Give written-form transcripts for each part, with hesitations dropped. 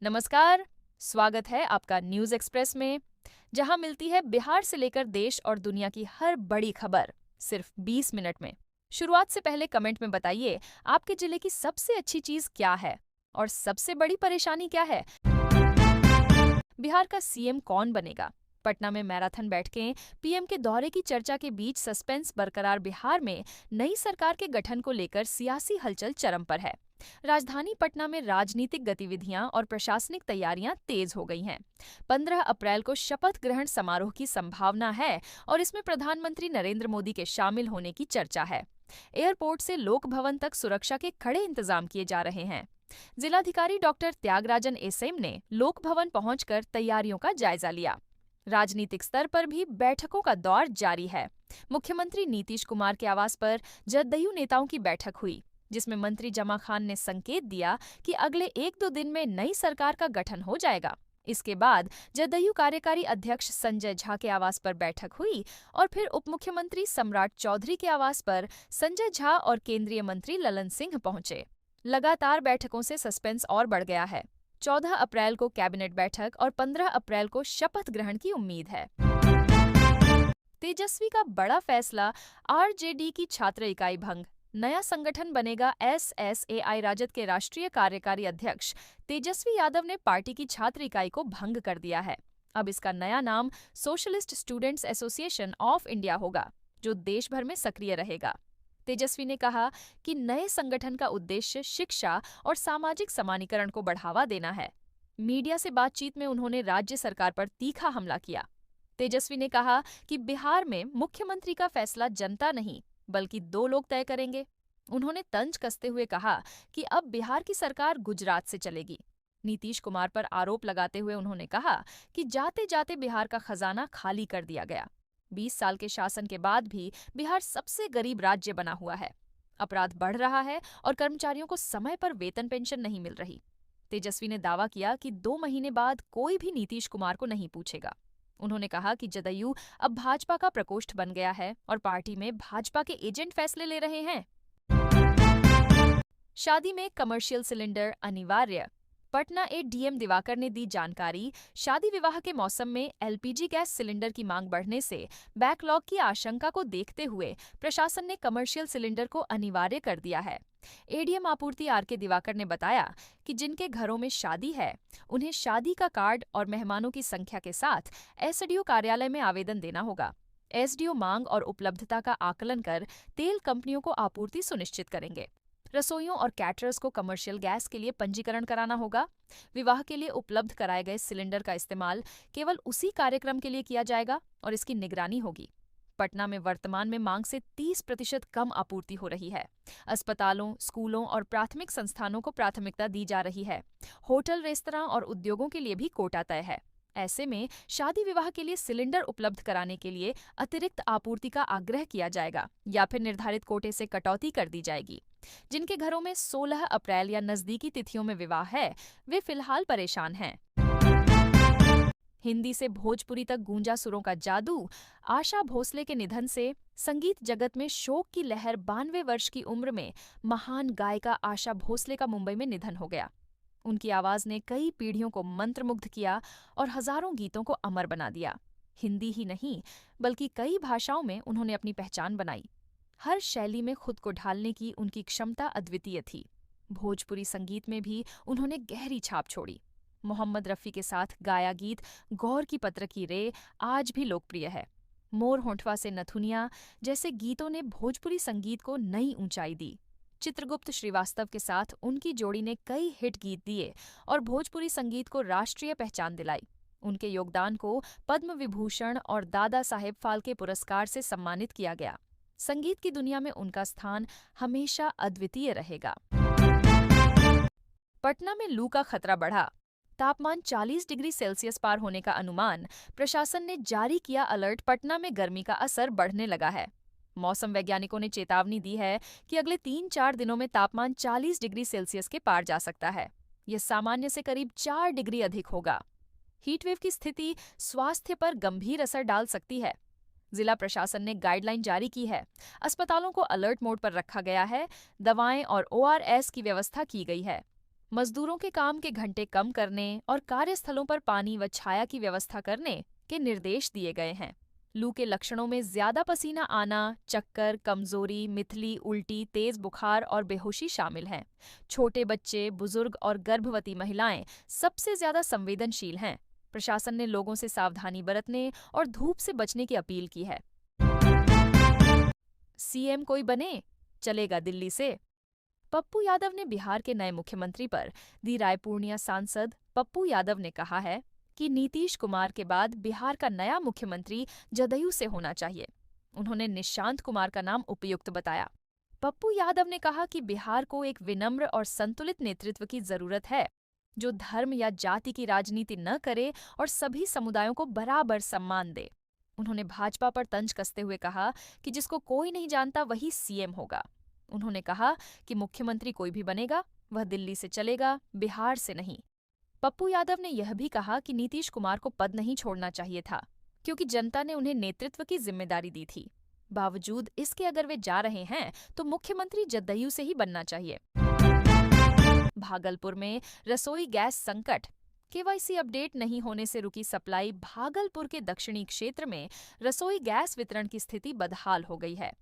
नमस्कार, स्वागत है आपका न्यूज़ एक्सप्रेस में, जहां मिलती है बिहार से लेकर देश और दुनिया की हर बड़ी खबर सिर्फ 20 मिनट में। शुरुआत से पहले कमेंट में बताइए, आपके जिले की सबसे अच्छी चीज क्या है और सबसे बड़ी परेशानी क्या है। बिहार का सीएम कौन बनेगा? पटना में मैराथन बैठकें, पीएम के दौरे की चर्चा के बीच सस्पेंस बरकरार। बिहार में नई सरकार के गठन को लेकर सियासी हलचल चरम पर है। राजधानी पटना में राजनीतिक गतिविधियां और प्रशासनिक तैयारियां तेज हो गई हैं। 15 अप्रैल को शपथ ग्रहण समारोह की संभावना है और इसमें प्रधानमंत्री नरेंद्र मोदी के शामिल होने की चर्चा है। एयरपोर्ट से लोक भवन तक सुरक्षा के कड़े इंतजाम किए जा रहे हैं। जिलाधिकारी डॉक्टर त्यागराजन एसएम ने लोक भवन पहुंचकर तैयारियों का जायजा लिया। राजनीतिक स्तर पर भी बैठकों का दौर जारी है। मुख्यमंत्री नीतीश कुमार के आवास पर जदयू नेताओं की बैठक हुई, जिसमें मंत्री जमा खान ने संकेत दिया कि अगले 1-2 दिन में नई सरकार का गठन हो जाएगा। इसके बाद जदयू कार्यकारी अध्यक्ष संजय झा के आवास पर बैठक हुई और फिर उप मुख्यमंत्री सम्राट चौधरी के आवास पर संजय झा और केंद्रीय मंत्री ललन सिंह पहुंचे। लगातार बैठकों से सस्पेंस और बढ़ गया है। 14 अप्रैल को कैबिनेट बैठक और 15 अप्रैल को शपथ ग्रहण की उम्मीद है। तेजस्वी का बड़ा फैसला, आरजेडी की छात्र इकाई भंग। नया संगठन बनेगा। एसएसएआई राजद के राष्ट्रीय कार्यकारी अध्यक्ष तेजस्वी यादव ने पार्टी की छात्र इकाई को भंग कर दिया है। अब इसका नया नाम socialist students association of India होगा, जो देश भर में सक्रिय रहेगा। तेजस्वी ने कहा कि नए संगठन का उद्देश्य शिक्षा और सामाजिक समानीकरण को बढ़ावा देना है। मीडिया से बातचीत में उन्होंने राज्य सरकार पर तीखा हमला किया। तेजस्वी ने कहा कि बिहार में मुख्यमंत्री का फैसला जनता नहीं, बल्कि 2 लोग तय करेंगे। उन्होंने तंज कसते हुए कहा कि अब बिहार की सरकार गुजरात से चलेगी। नीतीश कुमार पर आरोप लगाते हुए उन्होंने कहा कि जाते जाते बिहार का खजाना खाली कर दिया गया। 20 साल के शासन के बाद भी बिहार सबसे गरीब राज्य बना हुआ है। अपराध बढ़ रहा है और कर्मचारियों को समय पर वेतन पेंशन नहीं मिल रही। तेजस्वी ने दावा किया कि 2 महीने बाद कोई भी नीतीश कुमार को नहीं पूछेगा। उन्होंने कहा कि जदयू अब भाजपा का प्रकोष्ठ बन गया है और पार्टी में भाजपा के एजेंट फैसले ले रहे हैं। शादी में कमर्शियल सिलेंडर अनिवार्य। पटना एडीएम दिवाकर ने दी जानकारी। शादी विवाह के मौसम में एलपीजी गैस सिलेंडर की मांग बढ़ने से बैकलॉग की आशंका को देखते हुए प्रशासन ने कमर्शियल सिलेंडर को अनिवार्य कर दिया है। एडीएम आपूर्ति आरके दिवाकर ने बताया कि जिनके घरों में शादी है, उन्हें शादी का कार्ड और मेहमानों की संख्या के साथ एसडीओ कार्यालय में आवेदन देना होगा। एसडीओ मांग और उपलब्धता का आकलन कर तेल कंपनियों को आपूर्ति सुनिश्चित करेंगे। रसोइयों और कैटरर्स को कमर्शियल गैस के लिए पंजीकरण कराना होगा। विवाह के लिए उपलब्ध कराए गए सिलेंडर का इस्तेमाल केवल उसी कार्यक्रम के लिए किया जाएगा और इसकी निगरानी होगी। पटना में वर्तमान में मांग से 30% कम आपूर्ति हो रही है। अस्पतालों, स्कूलों और प्राथमिक संस्थानों को प्राथमिकता दी जा रही है। होटल, रेस्तरां और उद्योगों के लिए भी कोटा तय है। ऐसे में शादी विवाह के लिए सिलेंडर उपलब्ध कराने के लिए अतिरिक्त आपूर्ति का आग्रह किया जाएगा या फिर निर्धारित कोटे से कटौती कर दी जाएगी। जिनके घरों में 16 अप्रैल या नजदीकी तिथियों में विवाह है, वे फिलहाल परेशान हैं। हिंदी से भोजपुरी तक गूंजा सुरों का जादू। आशा भोसले के निधन से संगीत जगत में शोक की लहर। 92 वर्ष की उम्र में महान गायिका आशा भोसले का मुंबई में निधन हो गया। उनकी आवाज ने कई पीढ़ियों को मंत्रमुग्ध किया और हजारों गीतों को अमर बना दिया। हिंदी ही नहीं, बल्कि कई भाषाओं में उन्होंने अपनी पहचान बनाई। हर शैली में खुद को ढालने की उनकी क्षमता अद्वितीय थी। भोजपुरी संगीत में भी उन्होंने गहरी छाप छोड़ी। मोहम्मद रफ़ी के साथ गाया गीत गौर की पत्र की रे आज भी लोकप्रिय है। मोर होठवा से नथुनिया जैसे गीतों ने भोजपुरी संगीत को नई ऊंचाई दी। चित्रगुप्त श्रीवास्तव के साथ उनकी जोड़ी ने कई हिट गीत दिए और भोजपुरी संगीत को राष्ट्रीय पहचान दिलाई। उनके योगदान को पद्म विभूषण और दादा साहेब फाल्के पुरस्कार से सम्मानित किया गया। संगीत की दुनिया में उनका स्थान हमेशा अद्वितीय रहेगा। पटना में लू का खतरा बढ़ा। तापमान 40 डिग्री सेल्सियस पार होने का अनुमान। प्रशासन ने जारी किया अलर्ट। पटना में गर्मी का असर बढ़ने लगा है। मौसम वैज्ञानिकों ने चेतावनी दी है कि अगले 3-4 दिनों में तापमान 40 डिग्री सेल्सियस के पार जा सकता है। यह सामान्य से करीब 4 डिग्री अधिक होगा। हीटवेव की स्थिति स्वास्थ्य पर गंभीर असर डाल सकती है। जिला प्रशासन ने गाइडलाइन जारी की है। अस्पतालों को अलर्ट मोड पर रखा गया है। दवाएं और ओआरएस की व्यवस्था की गई है। मजदूरों के काम के घंटे कम करने और कार्यस्थलों पर पानी व छाया की व्यवस्था करने के निर्देश दिए गए हैं। लू के लक्षणों में ज्यादा पसीना आना, चक्कर, कमजोरी, मितली, उल्टी, तेज बुखार और बेहोशी शामिल हैं। छोटे बच्चे, बुजुर्ग और गर्भवती महिलाएं सबसे ज्यादा संवेदनशील हैं। प्रशासन ने लोगों से सावधानी बरतने और धूप से बचने की अपील की है। सीएम कोई बने, चलेगा दिल्ली से। पप्पू यादव ने बिहार के नए मुख्यमंत्री पर दी रायपुर्णिया सांसद पप्पू यादव ने कहा है कि नीतीश कुमार के बाद बिहार का नया मुख्यमंत्री जदयू से होना चाहिए। उन्होंने निशांत कुमार का नाम उपयुक्त बताया। पप्पू यादव ने कहा कि बिहार को एक विनम्र और संतुलित नेतृत्व की जरूरत है, जो धर्म या जाति की राजनीति न करे और सभी समुदायों को बराबर सम्मान दे। उन्होंने भाजपा पर तंज कसते हुए कहा कि जिसको कोई नहीं जानता वही सीएम होगा। उन्होंने कहा कि मुख्यमंत्री कोई भी बनेगा, वह दिल्ली से चलेगा, बिहार से नहीं। पप्पू यादव ने यह भी कहा कि नीतीश कुमार को पद नहीं छोड़ना चाहिए था, क्योंकि जनता ने उन्हें नेतृत्व की जिम्मेदारी दी थी। बावजूद इसके अगर वे जा रहे हैं तो मुख्यमंत्री जदयू से ही बनना चाहिए। भागलपुर में रसोई गैस संकट। केवाईसी अपडेट नहीं होने से रुकी सप्लाई। भागलपुर के दक्षिणी क्षेत्र में रसोई गैस वितरण की स्थिति बदहाल हो गई है।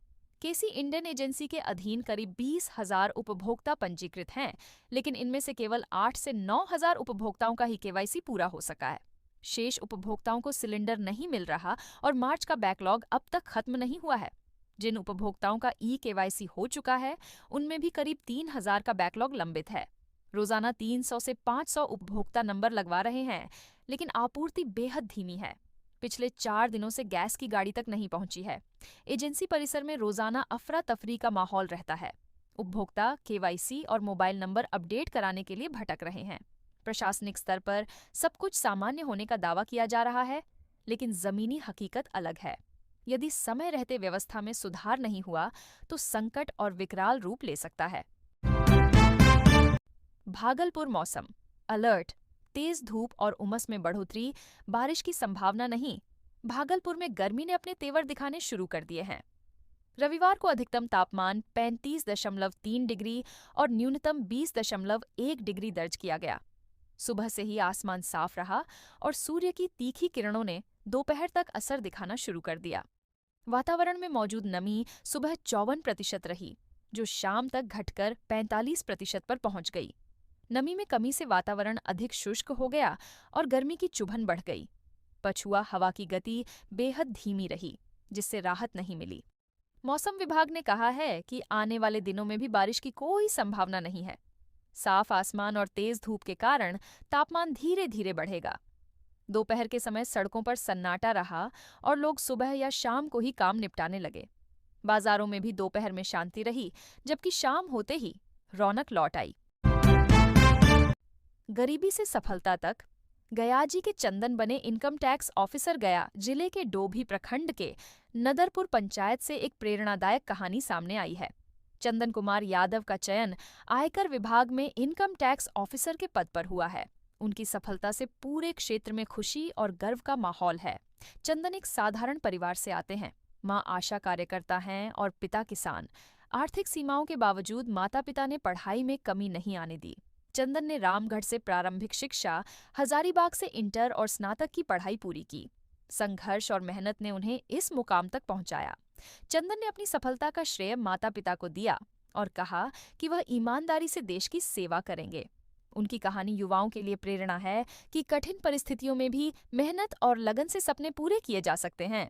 केसी इंडियन एजेंसी के अधीन करीब 20,000 उपभोक्ता पंजीकृत हैं, लेकिन इनमें से केवल 8 से 9,000 उपभोक्ताओं का ही केवाईसी पूरा हो सका है। शेष उपभोक्ताओं को सिलेंडर नहीं मिल रहा और मार्च का बैकलॉग अब तक खत्म नहीं हुआ है। जिन उपभोक्ताओं का केवाईसी हो चुका है, उनमें भी करीब 3,000 का बैकलॉग लंबित है। रोजाना 300 से 500 उपभोक्ता नंबर लगवा रहे हैं, लेकिन आपूर्ति बेहद धीमी है। पिछले 4 दिनों से गैस की गाड़ी तक नहीं पहुंची है। एजेंसी परिसर में रोजाना अफरा तफरी का माहौल रहता है। उपभोक्ता केवाईसी और मोबाइल नंबर अपडेट कराने के लिए भटक रहे हैं। प्रशासनिक स्तर पर सब कुछ सामान्य होने का दावा किया जा रहा है, लेकिन जमीनी हकीकत अलग है। यदि समय रहते व्यवस्था में सुधार नहीं हुआ तो संकट और विकराल रूप ले सकता है। भागलपुर मौसम अलर्ट। तेज धूप और उमस में बढ़ोतरी, बारिश की संभावना नहीं। भागलपुर में गर्मी ने अपने तेवर दिखाने शुरू कर दिए हैं। रविवार को अधिकतम तापमान 35.3 डिग्री और न्यूनतम 20.1 डिग्री दर्ज किया गया। सुबह से ही आसमान साफ रहा और सूर्य की तीखी किरणों ने दोपहर तक असर दिखाना शुरू कर दिया। वातावरण में मौजूद नमी सुबह 54% रही, जो शाम तक घटकर 45% पर पहुंच गई। नमी में कमी से वातावरण अधिक शुष्क हो गया और गर्मी की चुभन बढ़ गई। पछुआ हवा की गति बेहद धीमी रही, जिससे राहत नहीं मिली। मौसम विभाग ने कहा है कि आने वाले दिनों में भी बारिश की कोई संभावना नहीं है। साफ आसमान और तेज धूप के कारण तापमान धीरे धीरे बढ़ेगा। दोपहर के समय सड़कों पर सन्नाटा रहा और लोग सुबह या शाम को ही काम निपटाने लगे। बाजारों में भी दोपहर में शांति रही, जबकि शाम होते ही रौनक लौट आई। गरीबी से सफलता तक। गयाजी के चंदन बने इनकम टैक्स ऑफिसर गया जिले के डोभी प्रखंड के नदरपुर पंचायत से एक प्रेरणादायक कहानी सामने आई है। चंदन कुमार यादव का चयन आयकर विभाग में इनकम टैक्स ऑफिसर के पद पर हुआ है। उनकी सफलता से पूरे क्षेत्र में खुशी और गर्व का माहौल है। चंदन एक साधारण परिवार से आते हैं। मां आशा कार्यकर्ता हैं और पिता किसान। आर्थिक सीमाओं के बावजूद माता पिता ने पढ़ाई में कमी नहीं आने दी। चंदन ने रामगढ़ से प्रारंभिक शिक्षा, हजारीबाग से इंटर और स्नातक की पढ़ाई पूरी की। संघर्ष और मेहनत ने उन्हें इस मुकाम तक पहुंचाया। चंदन ने अपनी सफलता का श्रेय माता पिता को दिया और कहा कि वह ईमानदारी से देश की सेवा करेंगे। उनकी कहानी युवाओं के लिए प्रेरणा है कि कठिन परिस्थितियों में भी मेहनत और लगन से सपने पूरे किए जा सकते हैं।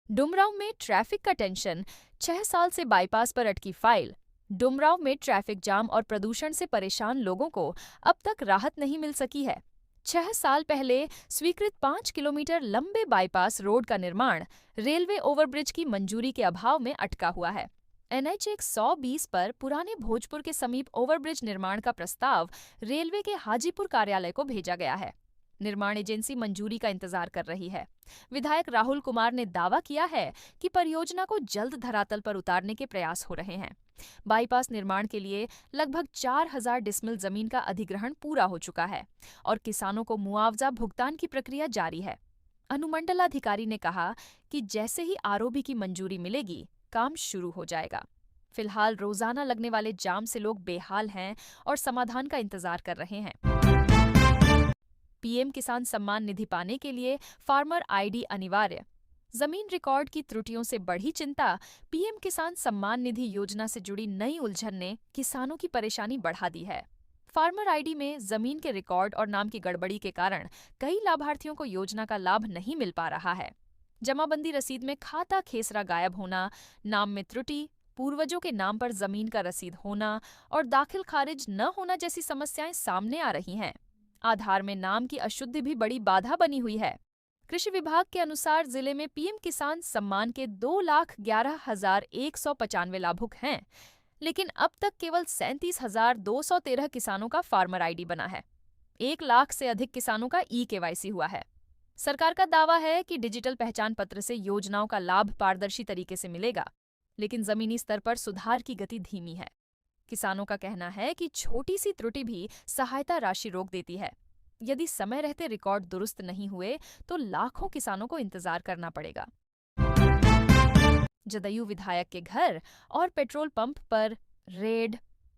डुमरांव में ट्रैफिक का टेंशन, 6 साल से बाईपास पर अटकी फाइल। डुमरांव में ट्रैफिक जाम और प्रदूषण से परेशान लोगों को अब तक राहत नहीं मिल सकी है। 6 साल पहले स्वीकृत 5 किलोमीटर लंबे बाईपास रोड का निर्माण रेलवे ओवरब्रिज की मंजूरी के अभाव में अटका हुआ है। NH 120 पर पुराने भोजपुर के समीप ओवरब्रिज निर्माण का प्रस्ताव रेलवे के हाजीपुर कार्यालय को भेजा गया है। निर्माण एजेंसी मंजूरी का इंतजार कर रही है। विधायक राहुल कुमार ने दावा किया है कि परियोजना को जल्द धरातल पर उतारने के प्रयास हो रहे हैं। बाईपास निर्माण के लिए लगभग 4,000 डिसमिल जमीन का अधिग्रहण पूरा हो चुका है और किसानों को मुआवजा भुगतान की प्रक्रिया जारी है। अनुमंडलाधिकारी ने कहा कि जैसे ही आरओबी की मंजूरी मिलेगी, काम शुरू हो जाएगा। फिलहाल रोजाना लगने वाले जाम से लोग बेहाल हैं और समाधान का इंतजार कर रहे हैं। पीएम किसान सम्मान निधि पाने के लिए फार्मर आईडी अनिवार्य। जमीन रिकॉर्ड की त्रुटियों से बढ़ी चिंता। पीएम किसान सम्मान निधि योजना से जुड़ी नई उलझन ने किसानों की परेशानी बढ़ा दी है। फार्मर आईडी में जमीन के रिकॉर्ड और नाम की गड़बड़ी के कारण कई लाभार्थियों को योजना का लाभ नहीं मिल पा रहा है। जमाबंदी रसीद में खाता खेसरा गायब होना, नाम में त्रुटि, पूर्वजों के नाम पर जमीन का रसीद होना और दाखिल खारिज न होना जैसी समस्याएं सामने आ रही हैं। आधार में नाम की अशुद्धि भी बड़ी बाधा बनी हुई है। कृषि विभाग के अनुसार जिले में पीएम किसान सम्मान के 2,11,195 लाभुक हैं, लेकिन अब तक केवल 37,213 किसानों का फार्मर आईडी बना है। 1 लाख से अधिक किसानों का ई-केवाईसी हुआ है। सरकार का दावा है कि डिजिटल पहचान पत्र से योजनाओं का लाभ पारदर्शी तरीके से मिलेगा, लेकिन जमीनी स्तर पर सुधार की गति धीमी है। किसानों का कहना है कि छोटी सी त्रुटि भी सहायता राशि रोक देती है। यदि समय रहते रिकॉर्ड दुरुस्त नहीं हुए तो लाखों किसानों को इंतजार करना पड़ेगा। जदयू विधायक के घर और पेट्रोल पंप पर रेड,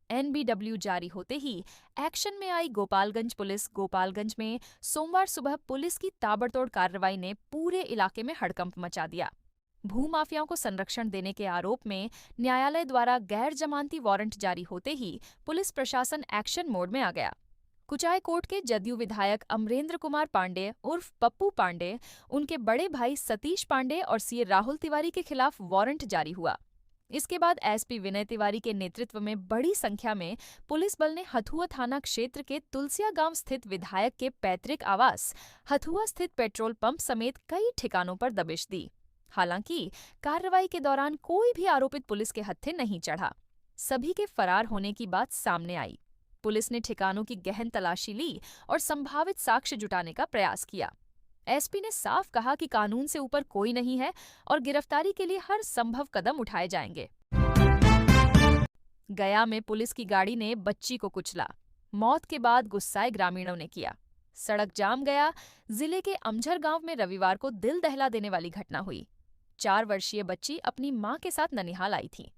एनबीडब्ल्यू जारी होते ही एक्शन में आई गोपालगंज पुलिस। गोपालगंज में सोमवार सुबह पुलिस की ताबड़तोड़ कार्रवाई ने पूरे इलाके में हड़कंप मचा दिया। भूमाफियाओं को संरक्षण देने के आरोप में न्यायालय द्वारा गैर जमानती वारंट जारी होते ही पुलिस प्रशासन एक्शन मोड में आ गया। कुचाय कोट के जदयू विधायक अमरेंद्र कुमार पांडे उर्फ पप्पू पांडे, उनके बड़े भाई सतीश पांडे और सीए राहुल तिवारी के खिलाफ वारंट जारी हुआ। इसके बाद एसपी विनय तिवारी के नेतृत्व में बड़ी संख्या में पुलिस बल ने हथुआ थाना क्षेत्र के तुलसिया गांव स्थित विधायक के पैतृक आवास, हथुआ स्थित पेट्रोल पंप समेत कई ठिकानों पर दबिश दी। हालांकि कार्रवाई के दौरान कोई भी आरोपित पुलिस के हत्थे नहीं चढ़ा। सभी के फरार होने की बात सामने आई। पुलिस ने ठिकानों की गहन तलाशी ली और संभावित साक्ष्य जुटाने का प्रयास किया। एसपी ने साफ कहा कि कानून से ऊपर कोई नहीं है और गिरफ्तारी के लिए हर संभव कदम उठाए जाएंगे। गया में पुलिस की गाड़ी ने बच्ची को कुचला। मौत के बाद गुस्साए ग्रामीणों ने किया। सड़क जाम गया। जिले के अमझर गांव में रविवार को दिल दहला देने वाली घटना हुई। 4 वर्षीय बच्ची अपनी मां के साथ ननिहाल आई थी।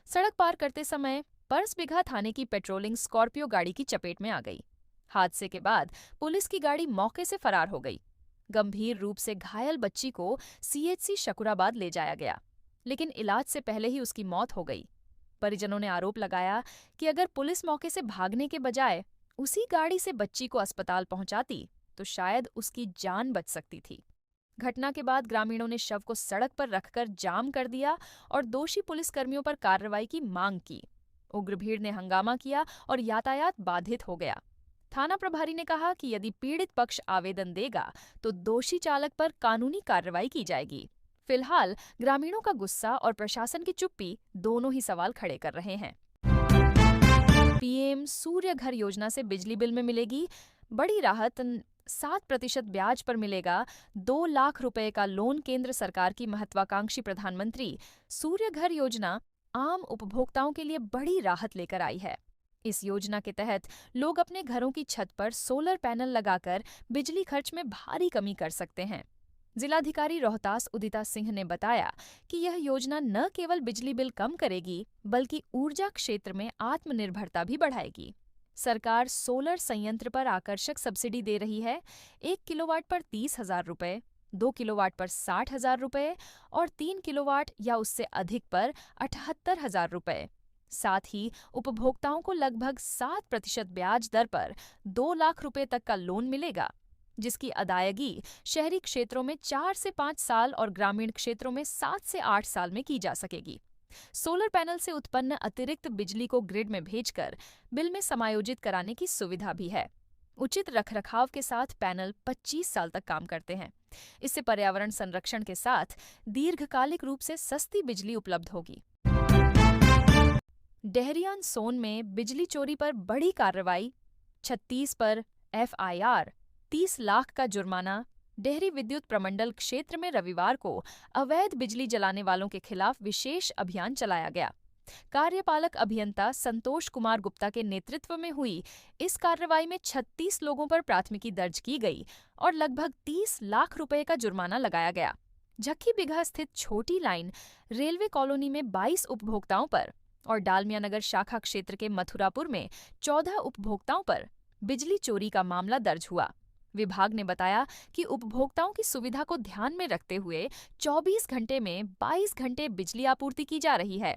सड़क पार करते समय परसबिघा थाने की पेट्रोलिंग स्कॉर्पियो गाड़ी की चपेट में आ गई। हादसे के बाद पुलिस की गाड़ी मौके से फरार हो गई। गंभीर रूप से घायल बच्ची को सीएचसी शकुराबाद ले जाया गया, लेकिन इलाज से पहले ही उसकी मौत हो गई। परिजनों ने आरोप लगाया कि अगर पुलिस मौके से भागने के बजाय उसी गाड़ी से बच्ची को अस्पताल पहुंचाती तो शायद उसकी जान बच सकती थी। घटना के बाद ग्रामीणों ने शव को सड़क पर रखकर जाम कर दिया और दोषी पुलिसकर्मियों पर कार्रवाई की मांग की। उग्र भीड़ ने हंगामा किया और यातायात बाधित हो गया। थाना प्रभारी ने कहा कि यदि पीड़ित पक्ष आवेदन देगा तो दोषी चालक पर कानूनी कार्रवाई की जाएगी। फिलहाल ग्रामीणों का गुस्सा और प्रशासन की चुप्पी दोनों ही सवाल खड़े कर रहे हैं। पीएम सूर्य घर योजना से बिजली बिल में मिलेगी बड़ी राहत। 7% ब्याज पर मिलेगा 2 लाख रुपए का लोन। केंद्र सरकार की महत्वाकांक्षी प्रधानमंत्री सूर्य घर योजना आम उपभोक्ताओं के लिए बड़ी राहत लेकर आई है। इस योजना के तहत लोग अपने घरों की छत पर सोलर पैनल लगाकर बिजली खर्च में भारी कमी कर सकते हैं। जिलाधिकारी रोहतास उदिता सिंह ने बताया कि यह योजना न केवल बिजली बिल कम करेगी बल्कि ऊर्जा क्षेत्र में आत्मनिर्भरता भी बढ़ाएगी। सरकार सोलर संयंत्र पर आकर्षक सब्सिडी दे रही है। 1 किलोवाट पर 30,000 रुपए, 2 किलोवाट पर 60,000 रुपए और 3 किलोवाट या उससे अधिक पर 78,000 रुपए। साथ ही उपभोक्ताओं को लगभग 7% ब्याज दर पर 2 लाख रुपए तक का लोन मिलेगा, जिसकी अदायगी शहरी क्षेत्रों में 4 से 5 साल और ग्रामीण क्षेत्रों में 7 से 8 साल में की जा सकेगी। सोलर पैनल से उत्पन्न अतिरिक्त बिजली को ग्रिड में भेजकर बिल में समायोजित कराने की सुविधा भी है। उचित रखरखाव के साथ पैनल 25 साल तक काम करते हैं। इससे पर्यावरण संरक्षण के साथ दीर्घकालिक रूप से सस्ती बिजली उपलब्ध होगी। डेहरियान सोन में बिजली चोरी पर बड़ी कार्रवाई। 36 पर एफआईआर, 30 लाख का जुर्माना। डेहरी विद्युत प्रमंडल क्षेत्र में रविवार को अवैध बिजली जलाने वालों के खिलाफ विशेष अभियान चलाया गया। कार्यपालक अभियंता संतोष कुमार गुप्ता के नेतृत्व में हुई इस कार्रवाई में 36 लोगों पर प्राथमिकी दर्ज की गई और लगभग 30 लाख रुपए का जुर्माना लगाया गया। झक्की बिघा स्थित छोटी लाइन रेलवे कॉलोनी में 22 उपभोक्ताओं पर और डालमिया नगर शाखा क्षेत्र के मथुरापुर में 14 उपभोक्ताओं पर बिजली चोरी का मामला दर्ज हुआ। विभाग ने बताया कि उपभोक्ताओं की सुविधा को ध्यान में रखते हुए 24 घंटे में 22 घंटे बिजली आपूर्ति की जा रही है।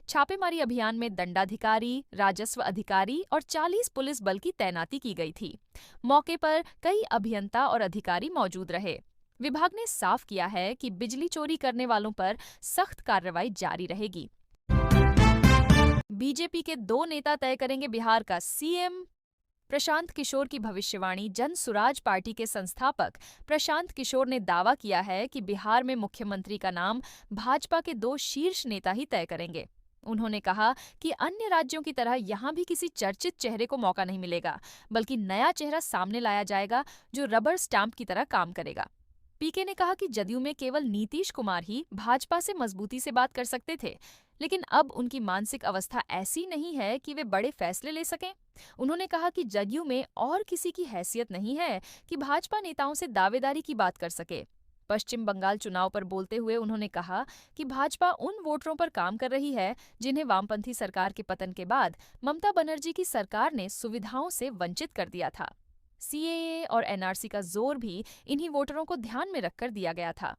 छापेमारी अभियान में दंडाधिकारी, राजस्व अधिकारी और 40 पुलिस बल की तैनाती की गई थी। मौके पर कई अभियंता और अधिकारी मौजूद रहे। विभाग ने साफ किया है कि बिजली चोरी करने वालों पर सख्त कार्रवाई जारी रहेगी। बीजेपी के 2 नेता तय करेंगे बिहार का सीएम। प्रशांत किशोर की भविष्यवाणी। जन सुराज पार्टी के संस्थापक प्रशांत किशोर ने दावा किया है कि बिहार में मुख्यमंत्री का नाम भाजपा के 2 शीर्ष नेता ही तय करेंगे। उन्होंने कहा कि अन्य राज्यों की तरह यहां भी किसी चर्चित चेहरे को मौका नहीं मिलेगा, बल्कि नया चेहरा सामने लाया जाएगा जो रबर स्टैंप की तरह काम करेगा। पीके ने कहा कि जदयू में केवल नीतीश कुमार ही भाजपा से मजबूती से बात कर सकते थे, लेकिन अब उनकी मानसिक अवस्था ऐसी नहीं है कि वे बड़े फैसले ले सकें। उन्होंने कहा कि जदयू में और किसी की हैसियत नहीं है कि भाजपा नेताओं से दावेदारी की बात कर सके। पश्चिम बंगाल चुनाव पर बोलते हुए उन्होंने कहा कि भाजपा उन वोटरों पर काम कर रही है जिन्हें वामपंथी सरकार के पतन के बाद ममता बनर्जी की सरकार ने सुविधाओं से वंचित कर दिया था। सीएए और एनआरसी का जोर भी इन्हीं वोटरों को ध्यान में रखकर दिया गया था।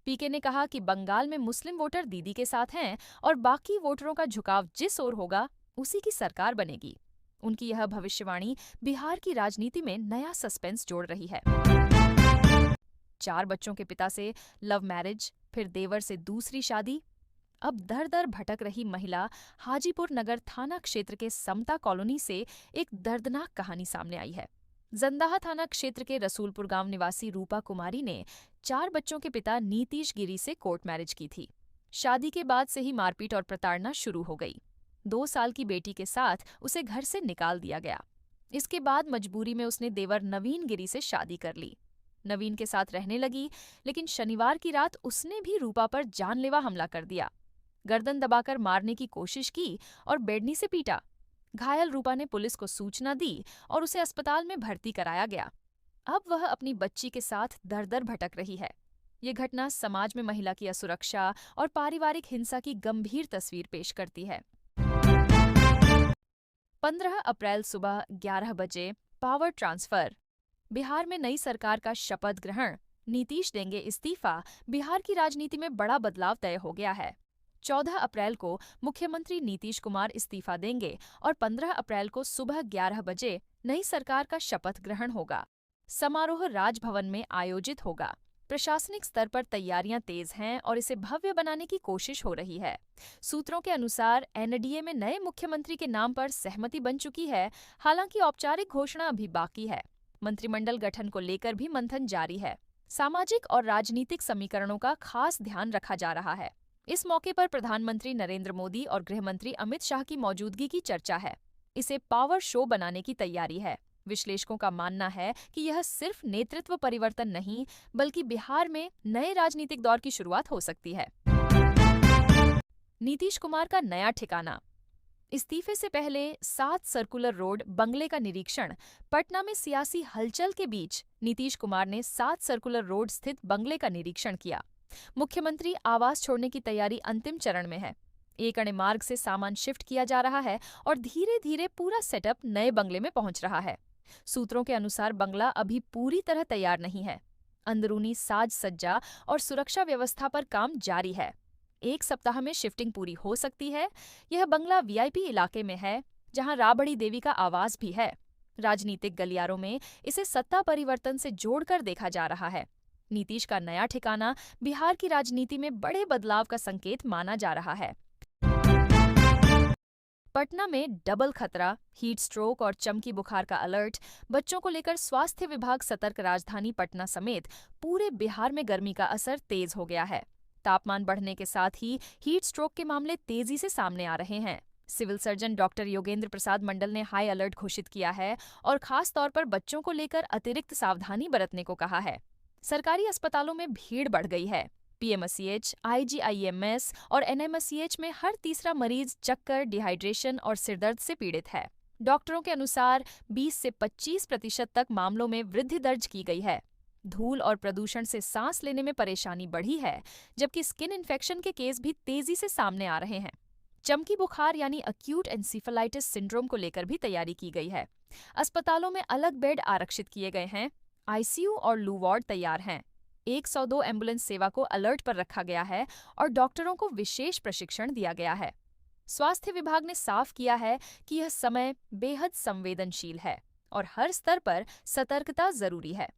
पीके ने कहा कि बंगाल में मुस्लिम वोटर दीदी के साथ हैं और बाकी वोटरों का झुकाव जिस ओर होगा उसी की सरकार बनेगी। उनकी यह भविष्यवाणी बिहार की राजनीति में नया सस्पेंस जोड़ रही है। 4 बच्चों के पिता से लव मैरिज, फिर देवर से दूसरी शादी। अब दर दर भटक रही महिला हाजीपुर नगर थाना क्षेत्र के समता कॉलोनी से एक दर्दनाक कहानी सामने आई है। जंदाहा थाना क्षेत्र के रसूलपुर गांव निवासी रूपा कुमारी ने 4 बच्चों के पिता नीतीश गिरी से कोर्ट मैरिज की थी। शादी के बाद से ही मारपीट और प्रताड़ना शुरू हो गई। 2 साल की बेटी के साथ उसे घर से निकाल दिया गया। इसके बाद मजबूरी में उसने देवर नवीन गिरी से शादी कर ली। नवीन के साथ रहने लगी, लेकिन शनिवार की रात उसने भी रूपा पर जानलेवा हमला कर दिया। गर्दन दबाकर मारने की कोशिश की और बेडनी से पीटा। घायल रूपा ने पुलिस को सूचना दी और उसे अस्पताल में भर्ती कराया गया। अब वह अपनी बच्ची के साथ दर दर भटक रही है। ये घटना समाज में महिला की असुरक्षा और पारिवारिक हिंसा की गंभीर तस्वीर पेश करती है। 15 अप्रैल सुबह 11 बजे पावर ट्रांसफर। बिहार में नई सरकार का शपथ ग्रहण, नीतीश देंगे इस्तीफा। बिहार की राजनीति में बड़ा बदलाव तय हो गया है। 14 अप्रैल को मुख्यमंत्री नीतीश कुमार इस्तीफा देंगे और 15 अप्रैल को सुबह 11 बजे नई सरकार का शपथ ग्रहण होगा। समारोह राजभवन में आयोजित होगा। प्रशासनिक स्तर पर तैयारियां तेज हैं और इसे भव्य बनाने की कोशिश हो रही है। सूत्रों के अनुसार एनडीए में नए मुख्यमंत्री के नाम पर सहमति बन चुकी है, हालांकि औपचारिक घोषणा अभी बाकी है। मंत्रिमंडल गठन को लेकर भी मंथन जारी है। सामाजिक और राजनीतिक समीकरणों का खास ध्यान रखा जा रहा है। इस मौके पर प्रधानमंत्री नरेंद्र मोदी और गृहमंत्री अमित शाह की मौजूदगी की चर्चा है। इसे पावर शो बनाने की तैयारी है। विश्लेषकों का मानना है कि यह सिर्फ नेतृत्व परिवर्तन नहीं, बल्कि बिहार में नए राजनीतिक दौर की शुरुआत हो सकती है। नीतीश कुमार का नया ठिकाना। इस्तीफे से पहले 7 सर्कुलर रोड बंगले का निरीक्षण। पटना में सियासी हलचल के बीच नीतीश कुमार ने 7 सर्कुलर रोड स्थित बंगले का निरीक्षण किया। मुख्यमंत्री आवास छोड़ने की तैयारी अंतिम चरण में है। एक अणे मार्ग से सामान शिफ्ट किया जा रहा है और धीरे धीरे पूरा सेटअप नए बंगले में पहुंच रहा है। सूत्रों के अनुसार बंगला अभी पूरी तरह तैयार नहीं है। अंदरूनी साज सज्जा और सुरक्षा व्यवस्था पर काम जारी है। 1 सप्ताह में शिफ्टिंग पूरी हो सकती है। यह बंगला वीआईपी इलाके में है, जहां राबड़ी देवी का आवास भी है। राजनीतिक गलियारों में इसे सत्ता परिवर्तन से जोड़कर देखा जा रहा है। नीतीश का नया ठिकाना बिहार की राजनीति में बड़े बदलाव का संकेत माना जा रहा है। पटना में डबल खतरा, हीट स्ट्रोक और चमकी बुखार का अलर्ट। बच्चों को लेकर स्वास्थ्य विभाग सतर्क। राजधानी पटना समेत पूरे बिहार में गर्मी का असर तेज हो गया है। तापमान बढ़ने के साथ ही हीट स्ट्रोक के मामले तेजी से सामने आ रहे हैं। Civil surgeon doctor Yogendra Prasad Mandal ने हाई अलर्ट घोषित किया है और खास तौर पर बच्चों को लेकर अतिरिक्त सावधानी बरतने को कहा है। सरकारी अस्पतालों में भीड़ बढ़ गई है। पीएमसीएच, आईजीआईएमएस और एनएमसीएच में हर तीसरा मरीज चक्कर, डिहाइड्रेशन और सिरदर्द से पीड़ित है। डॉक्टरों के अनुसार 20 से 25% तक मामलों में वृद्धि दर्ज की गई है। धूल और प्रदूषण से सांस लेने में परेशानी बढ़ी है, जबकि स्किन इन्फेक्शन के केस भी तेजी से सामने आ रहे हैं। चमकी बुखार यानी अक्यूट एन्सीफेलाइटिस सिंड्रोम को लेकर भी तैयारी की गई है। अस्पतालों में अलग बेड आरक्षित किए गए हैं, आईसीयू और लू वार्ड तैयार हैं। 102 एम्बुलेंस सेवा को अलर्ट पर रखा गया है और डॉक्टरों को विशेष प्रशिक्षण दिया गया है। स्वास्थ्य विभाग ने साफ किया है कि यह समय बेहद संवेदनशील है और हर स्तर पर सतर्कता जरूरी है।